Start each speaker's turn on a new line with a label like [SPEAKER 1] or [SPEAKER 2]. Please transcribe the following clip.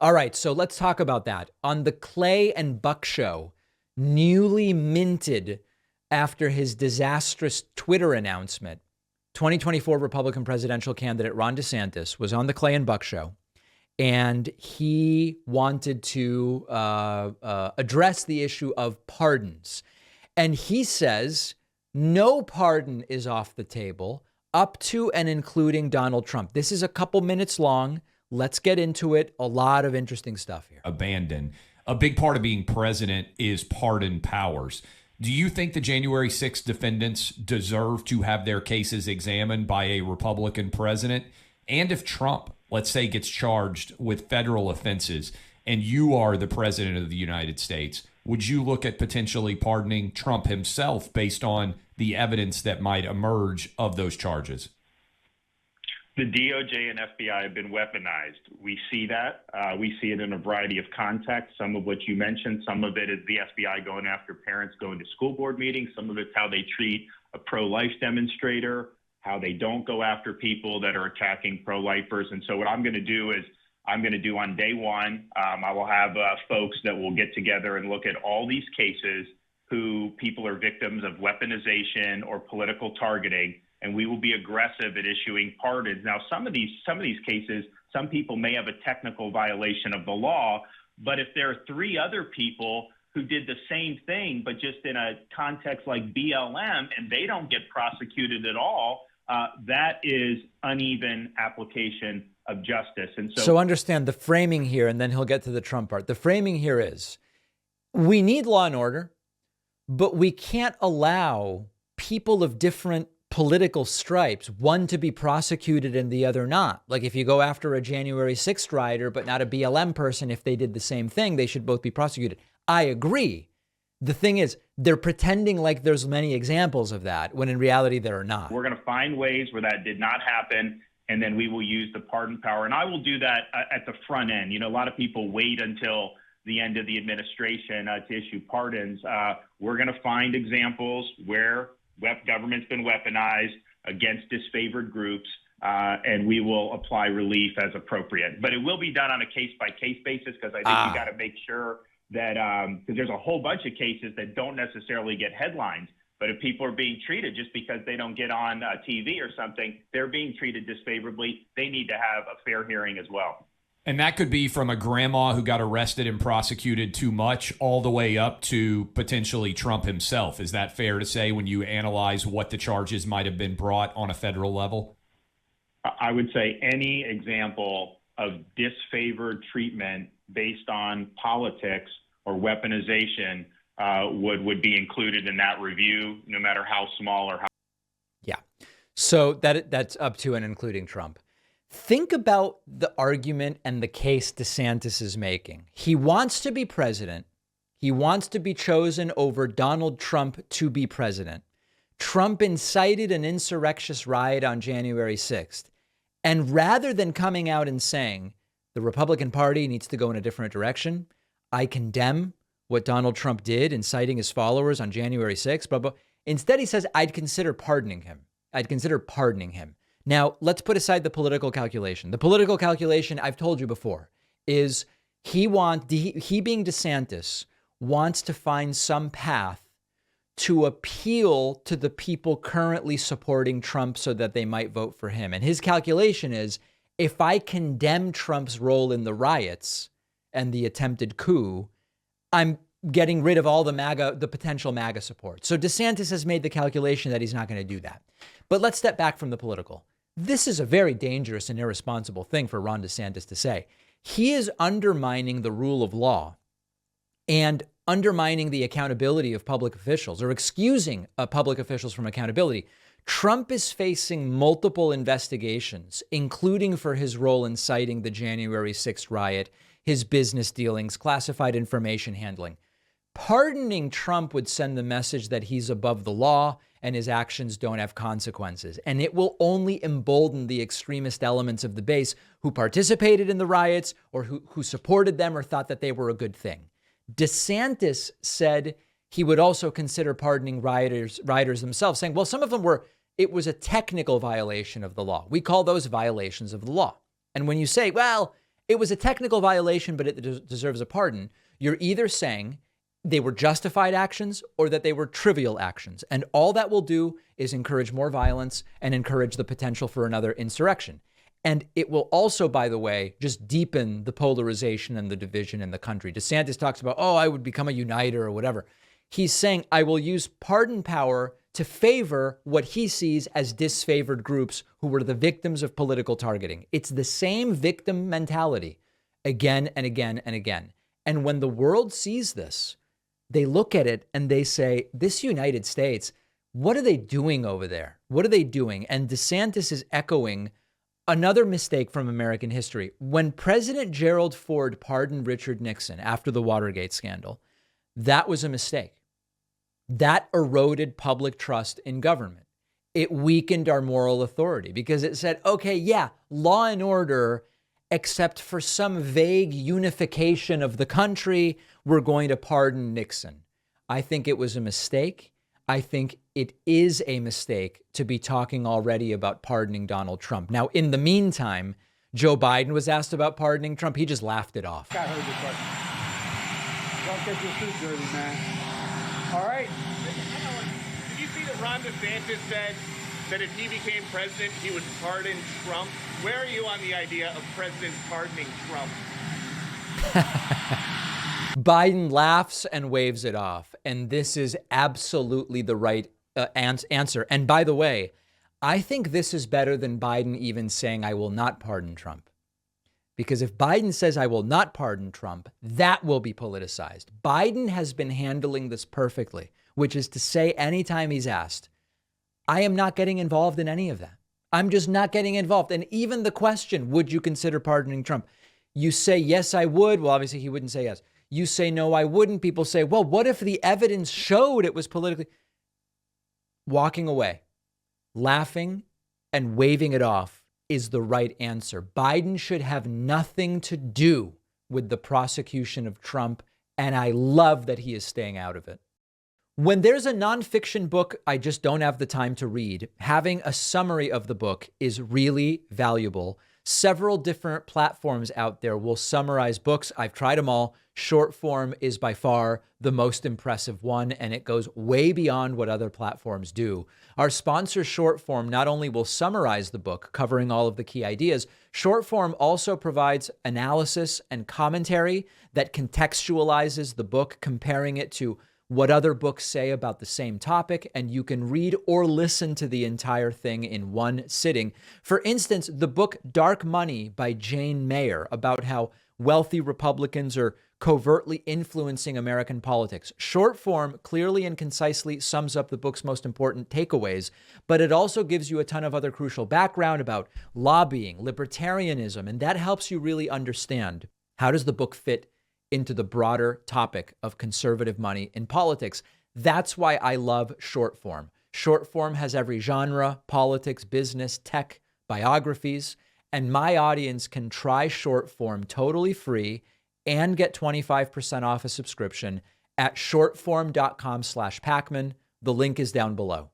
[SPEAKER 1] All right, so let's talk about that. On the Clay and Buck show, newly minted after his disastrous Twitter announcement, 2024 Republican presidential candidate Ron DeSantis was on the Clay and Buck show, and he wanted to address the issue of pardons. And he says no pardon is off the table up to and including Donald Trump. This is a couple minutes long. Let's get into it. A lot of interesting stuff here.
[SPEAKER 2] Abandon. A big part of being president is pardon powers. Do you think the January 6th defendants deserve to have their cases examined by a Republican president? And if Trump, let's say, gets charged with federal offenses and you are the president of the United States, would you look at potentially pardoning Trump himself based on the evidence that might emerge of those charges?
[SPEAKER 3] The DOJ and FBI have been weaponized. We see that. We see it in a variety of contexts, some of which you mentioned. Some of it is the FBI going after parents going to school board meetings. Some of it's how they treat a pro-life demonstrator, how they don't go after people that are attacking pro-lifers. And so what I'm going to do is on day one, I will have folks that will get together and look at all these cases who people are victims of weaponization or political targeting, and we will be aggressive at issuing pardons. Now, some of these cases, some people may have a technical violation of the law, but if there are three other people who did the same thing, but just in a context like BLM, and they don't get prosecuted at all, that is uneven application of justice. And
[SPEAKER 1] so understand the framing here, and then he'll get to the Trump part. The framing here is we need law and order, but we can't allow people of different political stripes, one to be prosecuted and the other not. Like if you go after a January 6th rioter, but not a BLM person, if they did the same thing, they should both be prosecuted. I agree. The thing is, they're pretending like there's many examples of that, when in reality, there are not.
[SPEAKER 3] We're going to find ways where that did not happen, and then we will use the pardon power. And I will do that at the front end. You know, a lot of people wait until the end of the administration to issue pardons. We're going to find examples where government's been weaponized against disfavored groups, and we will apply relief as appropriate. But it will be done on a case-by-case basis, because I think you got to make sure that because there's a whole bunch of cases that don't necessarily get headlines. But if people are being treated just because they don't get on TV or something, they're being treated disfavorably. They need to have a fair hearing as well.
[SPEAKER 2] And that could be from a grandma who got arrested and prosecuted too much all the way up to potentially Trump himself. Is that fair to say when you analyze what the charges might have been brought on a federal level?
[SPEAKER 3] I would say any example of disfavored treatment based on politics or weaponization would be included in that review, no matter how small or how.
[SPEAKER 1] Yeah. So that's up to and including Trump. Think about the argument and the case DeSantis is making. He wants to be president. He wants to be chosen over Donald Trump to be president. Trump incited an insurrectious riot on January 6th. And rather than coming out and saying the Republican Party needs to go in a different direction, I condemn what Donald Trump did, inciting his followers on January 6th, blah, blah. Instead, he says, I'd consider pardoning him. Now, let's put aside the political calculation. The political calculation, I've told you before, is he being DeSantis wants to find some path to appeal to the people currently supporting Trump so that they might vote for him. And his calculation is, if I condemn Trump's role in the riots and the attempted coup, I'm getting rid of all the potential MAGA support. So DeSantis has made the calculation that he's not going to do that. But let's step back from the political. This is a very dangerous and irresponsible thing for Ron DeSantis to say. He is undermining the rule of law and undermining the accountability of public officials, or excusing public officials from accountability. Trump is facing multiple investigations, including for his role inciting the January 6th riot, his business dealings, classified information handling. Pardoning Trump would send the message that he's above the law and his actions don't have consequences. And it will only embolden the extremist elements of the base who participated in the riots or who supported them or thought that they were a good thing. DeSantis said he would also consider pardoning rioters themselves, saying, well, some of them it was a technical violation of the law. We call those violations of the law. And when you say, well, It was a technical violation, but it deserves a pardon. You're either saying they were justified actions or that they were trivial actions. And all that will do is encourage more violence and encourage the potential for another insurrection. And it will also, by the way, just deepen the polarization and the division in the country. DeSantis talks about, oh, I would become a uniter or whatever. He's saying, I will use pardon power to favor what he sees as disfavored groups who were the victims of political targeting. It's the same victim mentality again and again and again. And when the world sees this, they look at it and they say, this United States, what are they doing over there? What are they doing? And DeSantis is echoing another mistake from American history. When President Gerald Ford pardoned Richard Nixon after the Watergate scandal, that was a mistake. That eroded public trust in government. It weakened our moral authority because it said, okay, yeah, law and order, except for some vague unification of the country, we're going to pardon Nixon. I think it was a mistake. I think it is a mistake to be talking already about pardoning Donald Trump. Now, in the meantime, Joe Biden was asked about pardoning Trump. He just laughed it off.
[SPEAKER 4] I heard your question. Don't get your suit dirty, man. All right.
[SPEAKER 5] Did you see that Ron DeSantis said that if he became president, he would pardon Trump? Where are you on the idea of presidents pardoning Trump?
[SPEAKER 1] Biden laughs and waves it off. And this is absolutely the right answer. And by the way, I think this is better than Biden even saying, I will not pardon Trump. Because if Biden says, I will not pardon Trump, that will be politicized. Biden has been handling this perfectly, which is to say, anytime he's asked, I am not getting involved in any of that. I'm just not getting involved. And even the question, would you consider pardoning Trump? You say, yes, I would. Well, obviously, he wouldn't say yes. You say, no, I wouldn't. People say, well, what if the evidence showed it was politically? Walking away, laughing and waving it off is the right answer. Biden should have nothing to do with the prosecution of Trump. And I love that he is staying out of it. When there's a nonfiction book I just don't have the time to read, having a summary of the book is really valuable. Several different platforms out there will summarize books. I've tried them all. Short form is by far the most impressive one, and it goes way beyond what other platforms do. Our sponsor, Short Form, not only will summarize the book, covering all of the key ideas, Short Form also provides analysis and commentary that contextualizes the book, comparing it to what other books say about the same topic, and you can read or listen to the entire thing in one sitting. For instance, the book Dark Money by Jane Mayer, about how wealthy Republicans are covertly influencing American politics. Short form clearly and concisely sums up the book's most important takeaways, but it also gives you a ton of other crucial background about lobbying, libertarianism, and that helps you really understand how does the book fit into the broader topic of conservative money in politics. That's why I love short form. Short form has every genre: politics, business, tech, biographies, and my audience can try short form totally free and get 25% off a subscription at shortform.com/Pacman. The link is down below.